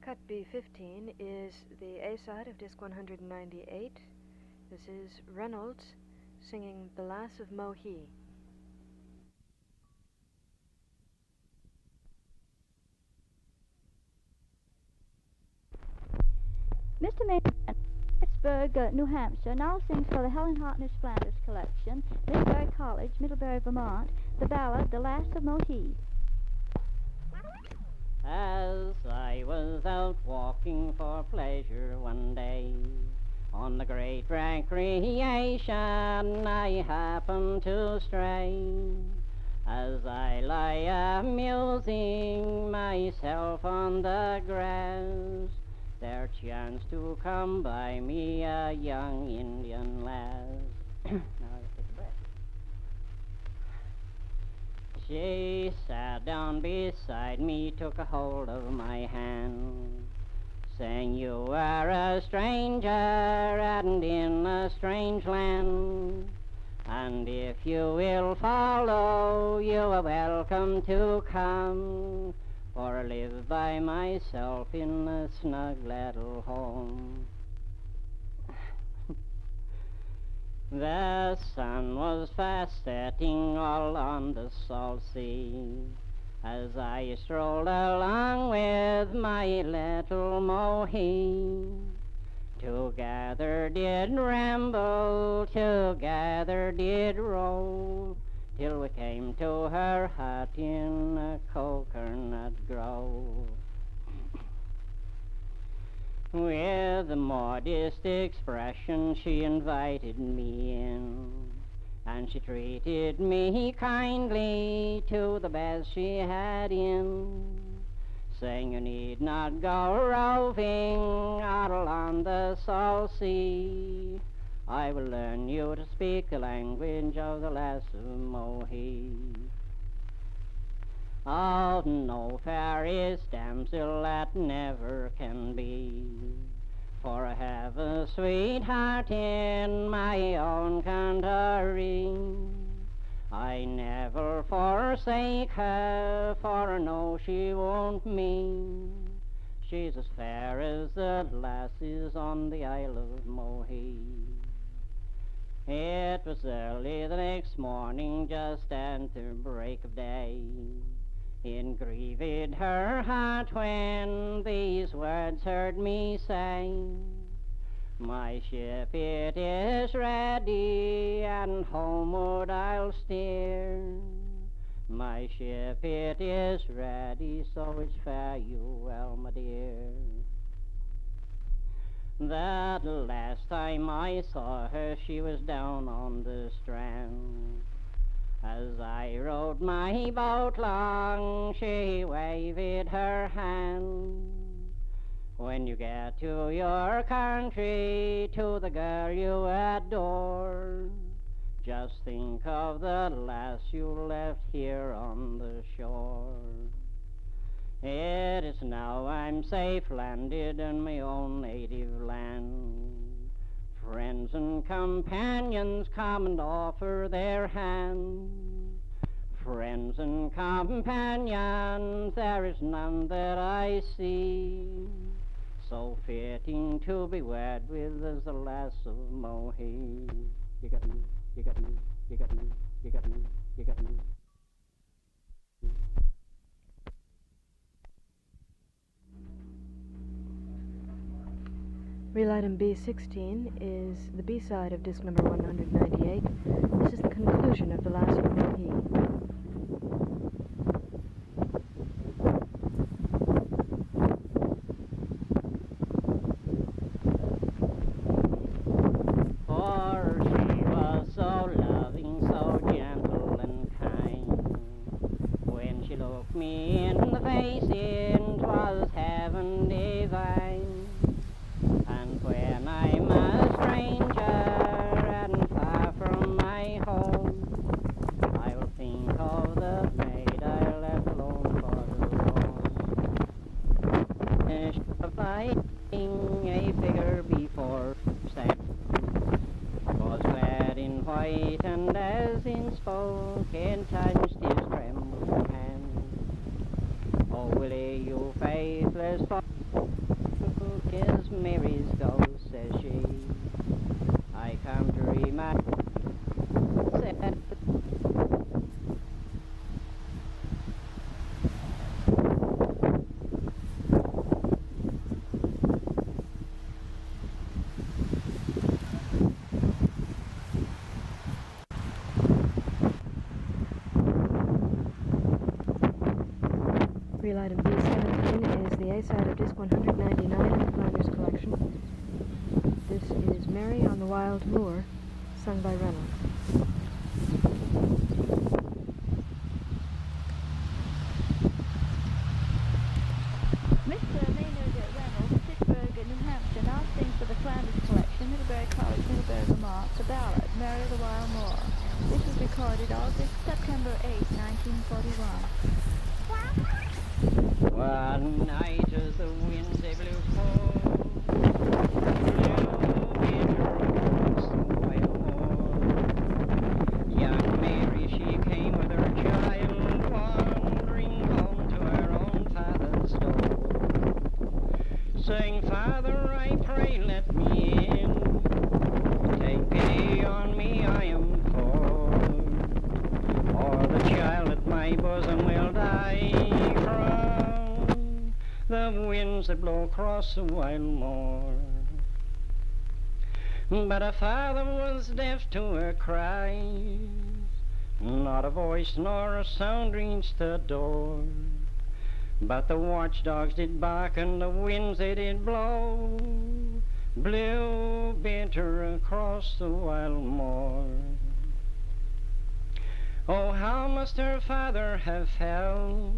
Cut B15 is the A-side of disc 198. This is Reynolds singing The Lass of Mohi. Mr. Maynard, Pittsburgh, New Hampshire, now sings for the Helen Hartness Flanders collection, Middlebury College, Middlebury, Vermont, the ballad The Lass of Mohi. As I was out walking for pleasure one day, on the great recreation I happened to stray. As I lie amusing myself on the grass, there chanced to come by me a young Indian lass. Now I take a breath. She sat down beside me, took a hold of my hand, saying, "You are a stranger and in a strange land, and if you will follow, you are welcome to come, for I live by myself in a snug little home." The sun was fast setting all on the salt sea, as I strolled along with my little Mohi. Together did ramble, together did roll, till we came to her hut in a coconut grove. With a modest expression she invited me in, and she treated me kindly to the bed she had in, saying, "You need not go roving out along the salt sea. I will learn you to speak the language of the lass of Mohi. Oh, no fairest damsel that never can be, for I have a sweetheart in my own country. I never forsake her, for I know she won't me. She's as fair as the lasses on the Isle of Mohi." It was early the next morning, just at the break of day. It grieved her heart when these words heard me say, "My ship it is ready, and homeward I'll steer. My ship it is ready, so it's fare you well, my dear." That last time I saw her, she was down on the strand. As I rowed my boat long, she waved her hand. "When you get to your country, to the girl you adore, just think of the lass you left here on the shore." It is now I'm safe landed in my own native land. Friends and companions come and offer their hand. Friends and companions, there is none that I see so fitting to be wed with as the lass of Mohi. You got me, you got me, you got me, you got me, you got me. Reel item B16 is the B-side of disc number 198. This is the conclusion of The Lass of Mohi. For she was so loving, so gentle and kind. When she looked me in the face, it was heaven divine. And when I'm a stranger and far from my home, I will think of the maid I left alone for the roam. Fighting a figure before stand, was clad in white, and as in spoke, in touched his trembling hand. Oh, Willie, you faithless fool, is Mary's ghost, says she. I come to remind Reel item B17 is the A-side of disc 199 in the Flanders collection. This is Mary on the Wild Moor, sung by Reynolds. Mr. Maynard Reynolds, Pittsburgh, New Hampshire, now sings for the Flanders collection, Middlebury College, Middlebury, Vermont, the ballad, Mary the Wild Moor. This was recorded September 8, 1941. One night as the winds they blew cold, blew bitter across the wild moor. Young Mary, she came with her child, wandering home to her own father's door, saying, Father, I pray, let me in. Take pity on me, I am poor, or the child at my bosom will die from the winds that blow across the wild moor. But her father was deaf to her cries, not a voice nor a sound reached the door. But the watchdogs did bark and the winds they did blow, blew bitter across the wild moor. Oh, how must her father have felt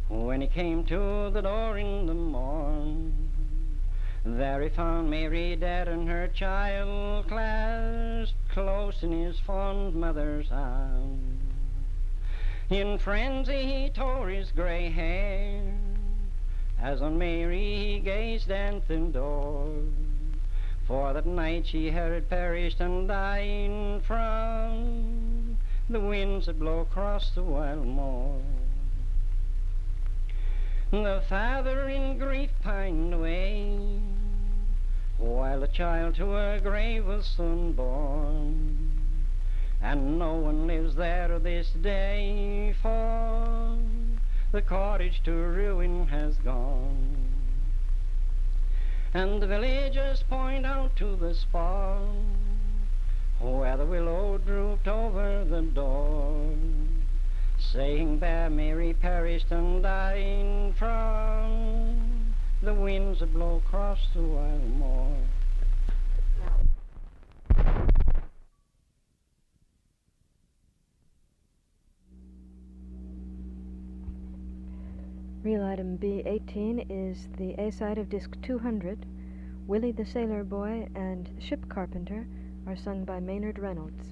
when he came to the door in the morn. There he found Mary dead and her child clasped close in his fond mother's arms. In frenzy he tore his gray hair, as on Mary he gazed and endured, for that night she had perished and died from the winds that blow across the wild moor. The father in grief pined away, while the child to her grave was soon borne, and no one lives there this day, for the cottage to ruin has gone. And the villagers point out to the spot where the willow drooped over the door, saying there Mary perished and died from the winds that blow across the wild moor. Reel item B18 is the A-side of disc 200. Willie the Sailor Boy and Ship Carpenter are sung by Maynard Reynolds.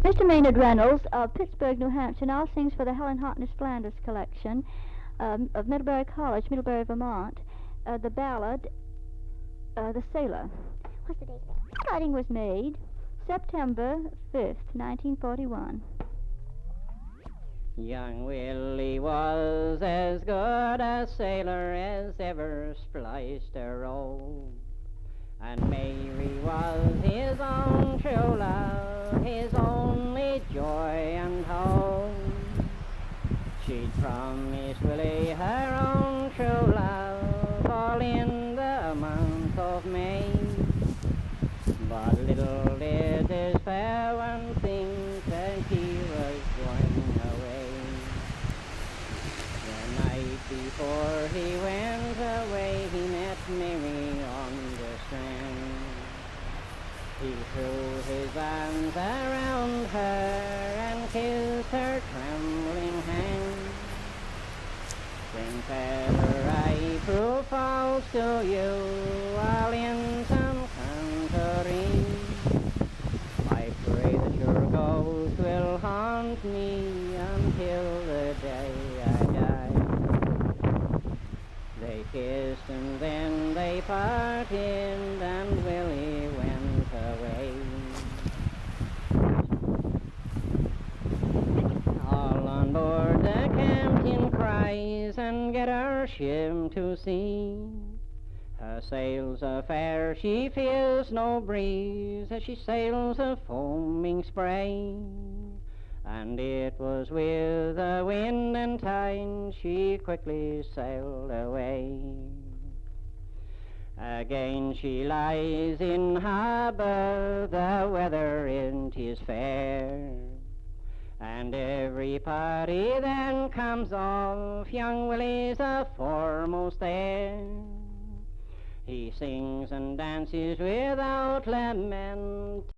Mr. Maynard Reynolds of Pittsburgh, New Hampshire, now sings for the Helen Harkness Flanders collection of Middlebury College, Middlebury, Vermont, the ballad, The Sailor. What's the date? The writing was made September 5th, 1941. Young Willie was as good a sailor as ever spliced a rope, and Mary was his own true love, his only joy and hope. She'd promised Willie her own true love all in the month of May, but little did this fair one think that he was going away. The night before he went away, he met Mary on the strand. He threw his arms around her and kissed her trembling hand. Then ever I prove false to you, all in some country, I pray that your ghost will haunt me until the day I die. They kissed and then they parted, and Willie went away. ship to sea. Her sails are fair, she feels no breeze as she sails a foaming spray. And it was with the wind and tide she quickly sailed away. Again she lies in harbour, the weather it is fair, and every party then comes off, young Willie's the foremost there. He sings and dances without lament,